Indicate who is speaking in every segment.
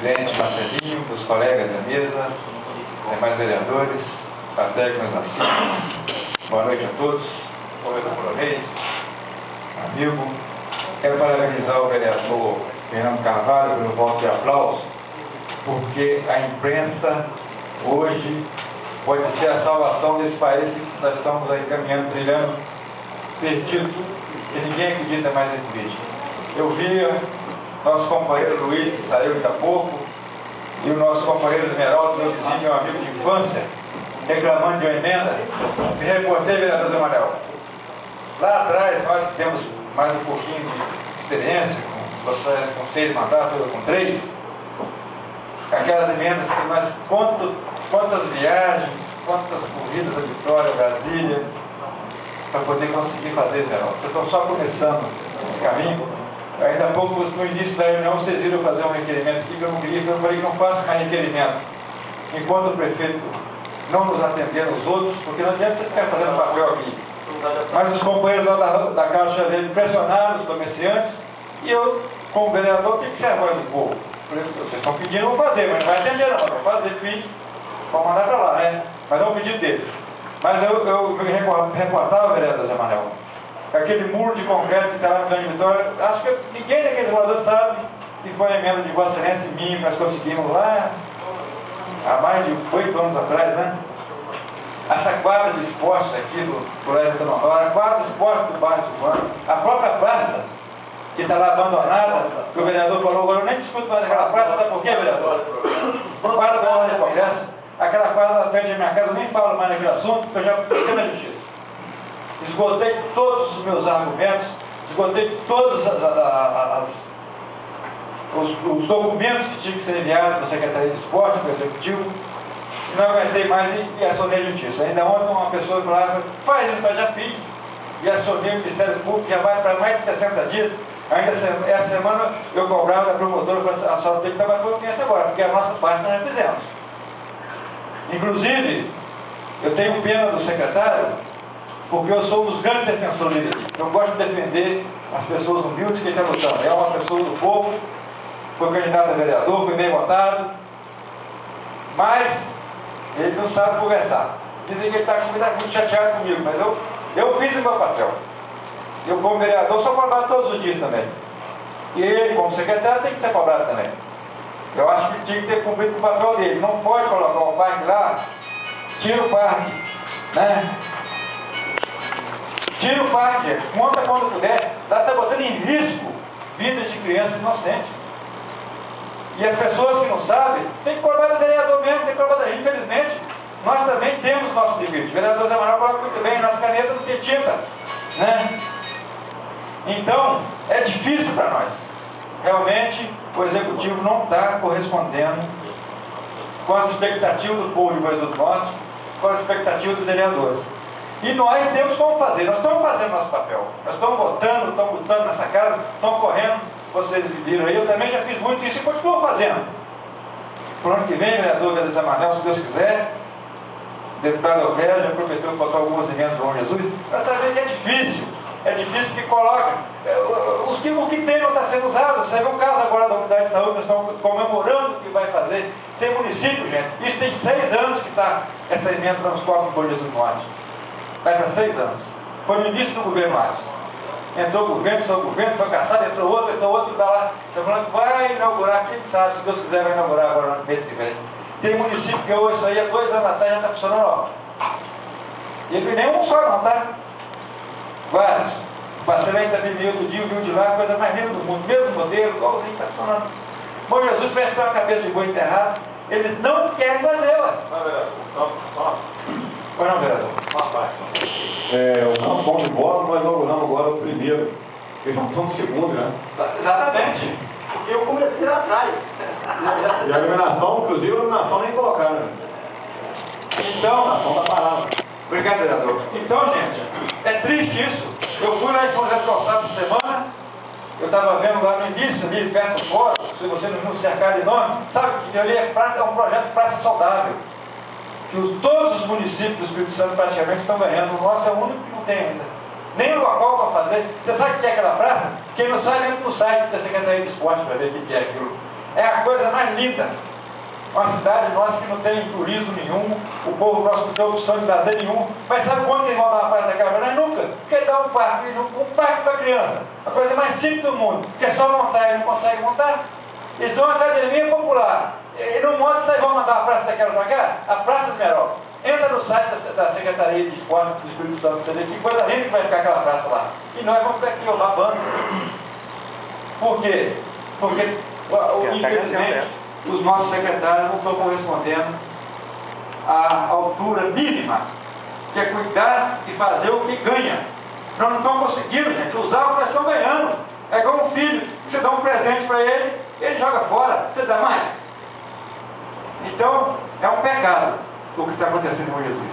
Speaker 1: presidente Marcelinho, dos colegas da mesa, demais vereadores, plateia que nos assistem. Boa noite a todos. Professor Polonês, amigo. Quero parabenizar o vereador Fernando Carvalho pelo voto de aplauso, porque a imprensa hoje pode ser a salvação desse país que nós estamos aí caminhando, trilhando, perdido, e ninguém acredita mais em política. Eu via nosso companheiro Luiz, que saiu ainda há pouco, e o nosso companheiro Esmeraldo, meu vizinho, meu amigo de infância, reclamando de uma emenda. Me reportei, vereador Zé Manuel. Lá atrás, nós que temos mais um pouquinho de experiência, com 6 mandatos, eu com 3, aquelas emendas que nós, quantas viagens, quantas corridas a Vitória, Brasília, para poder conseguir fazer, Geraldo. Vocês estão só começando esse caminho. Ainda há pouco, no início da reunião, vocês viram fazer um requerimento aqui, que eu não queria, que eu falei que não faço mais requerimento. Enquanto o prefeito não nos atender nos outros, porque não adianta você ficar fazendo papel aqui. Mas os companheiros lá da Carlos Xavier pressionaram os comerciantes, e eu, como vereador, tenho que ser a voz do povo. Vocês estão pedindo, eu vou fazer, mas não vai atender não, vai fazer, filho, vou mandar para lá, né? Mas é um pedido deles. Mas eu me reportava, vereador Zé Manuel, aquele muro de concreto que está lá no Grande Vitória, acho que ninguém daqueles moradores sabe que foi a emenda de Vossa Excelência e minha, que nós conseguimos lá, há mais de 8 anos atrás, né? Essa quadra de esportes aqui do Colégio Santa Manuel, a quadra de esportes do bairro Silvano, a própria praça, que está lá abandonada, que o vereador falou, agora eu nem discuto mais aquela praça, sabe por quê, vereador? Por quadra da hora de congresso, aquela quadra na frente da minha casa, eu nem falo mais naquele assunto, porque eu já fiquei na justiça. Esgotei todos os meus argumentos, esgotei todos os documentos que tinham que ser enviados para a Secretaria de Esporte, para o Executivo, e não aguentei mais e acionei a Justiça. Ainda ontem uma pessoa falava, faz isso, mas já fiz, e acionei o Ministério Público, já vai para mais de 60 dias. Ainda essa semana eu cobrava da promotora, a senhora tem que tomar confiança agora, porque a nossa parte nós já fizemos. Inclusive, eu tenho pena do secretário, porque eu sou um dos grandes defensores dele aqui. Eu gosto de defender as pessoas humildes que estão lutando. É uma pessoa do povo, foi candidato a vereador, foi bem votado, mas ele não sabe conversar. Dizem que ele está muito chateado comigo, mas eu fiz o meu papel. Eu, como vereador, sou cobrado todos os dias também. E ele, como secretário, tem que ser cobrado também. Eu acho que tinha que ter cumprido o papel dele. Não pode colocar o parque lá, tira o parque, né? Tira o parque, monta quando puder. Lá está botando em risco vidas de crianças inocentes. E as pessoas que não sabem, tem que cobrar do vereador mesmo, tem que cobrar da gente. Infelizmente, nós também temos nosso limite. O vereador Zé Manuel coloca muito bem, nossa caneta não tem tinta, né? Então, é difícil para nós. Realmente, o Executivo não está correspondendo com as expectativas do povo de Moisés do Norte, com as expectativas dos vereadores. E nós temos como fazer, nós estamos fazendo nosso papel. Nós estamos votando, estamos lutando nessa casa, estamos correndo, vocês viram aí, eu também já fiz muito isso e continuo fazendo. Por ano que vem, vereador Zé Manuel, se Deus quiser, o deputado Alberto já prometeu botar algumas emendas do Bom Jesus, para saber que é difícil. É difícil que coloca. O que tem não está sendo usado. Você vê um caso agora da unidade de saúde, nós estamos comemorando o que vai fazer. Tem município, gente. Isso tem 6 anos que está essa emenda para os corpos do Bom Jesus Norte. Vai para 6 anos. Foi no início do governo Márcio. Entrou o governo, foi caçado, entrou outro, e está lá. Está falando que vai inaugurar, quem sabe, se Deus quiser, vai inaugurar agora no mês que vem. Tem município que hoje, isso aí há 2 anos atrás já está funcionando, ó. E ele nem um só não, tá? Vários. Passei lá em Itabiri outro dia, viu de lá, coisa mais linda do mundo, mesmo modelo, igualzinho, está funcionando. Bom Jesus parece que tem uma cabeça de boi enterrada, eles não querem fazer, ué.
Speaker 2: Não, vereador,
Speaker 1: Foi não, vereador?
Speaker 2: uma parte. O campo bom de bola, nós inauguramos agora o primeiro. Eles não estão no segundo, né?
Speaker 1: Exatamente.
Speaker 3: Porque eu comecei lá atrás.
Speaker 2: E a iluminação, inclusive, a iluminação nem colocaram, né?
Speaker 1: Então,
Speaker 2: A iluminação está parada.
Speaker 1: obrigado, vereador. Então, gente, é triste isso. Eu fui lá em São José do Calçado essa semana, eu estava vendo lá no início, ali perto do fórum, se você não cercar de nome, sabe que ali é um projeto de praça saudável. Que todos os municípios do Espírito Santo praticamente estão ganhando. O nosso é o único que não tem ainda. Nem o local para fazer. Você sabe o que é aquela praça? Quem não sabe, entra no site da Secretaria de Esporte para ver o que é aquilo. é a coisa mais linda. Uma cidade nossa que não tem turismo nenhum, o povo nosso não tem opção de lazer nenhum. Mas sabe quando eles vão dar uma praça daquela vez? Nunca. Porque dá um parque para criança. A coisa mais simples do mundo. Que é só montar, eles não conseguem montar. Eles dão uma academia popular. E não monta, vocês vão mandar uma praça daquela para cá? A Praça Esmeralda. Entra no site da Secretaria de Esporte do Espírito Santo, você vê que coisa linda que vai ficar aquela praça lá. E nós vamos ter aqui babando. Por quê? Porque, infelizmente, os nossos secretários não estão correspondendo à altura mínima, que é cuidar e fazer o que ganha. Nós não estamos conseguindo, gente, usar o que nós estamos ganhando. É como um filho, você dá um presente para ele, ele joga fora, você dá mais. Então, é um pecado o que está acontecendo com Jesus.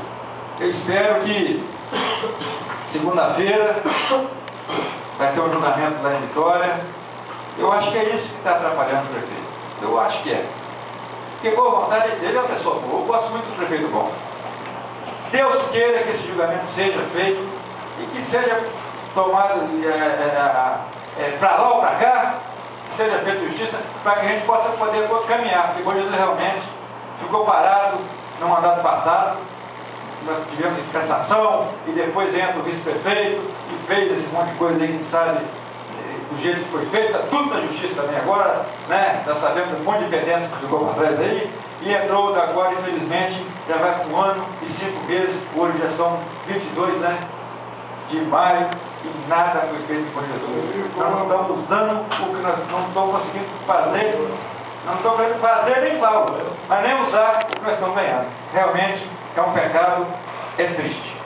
Speaker 1: Eu espero que segunda-feira vai ter um julgamento lá em Vitória. Eu acho que é isso que está atrapalhando o prefeito. Eu acho que é. Porque boa vontade dele é uma pessoa boa. Eu gosto muito do prefeito bom. Deus queira que esse julgamento seja feito e que seja tomado para lá ou para cá, que seja feita justiça, para que a gente possa poder caminhar. Porque Jesus realmente ficou parado no mandato passado. Nós tivemos cassação e depois entra o vice-prefeito e fez esse monte de coisa aí que sabe do jeito que foi feita, tudo na justiça também agora, né? Nós sabemos um monte de pendência que ficou para trás aí, e entrou agora, infelizmente, já vai para 1 ano e 5 meses, hoje já são 22, né? De maio, e nada foi feito por Jesus. Nós não estamos usando o que nós não estamos conseguindo fazer, não estamos conseguindo fazer nem mal, mas nem usar o que nós estamos ganhando. Realmente é um pecado, é triste.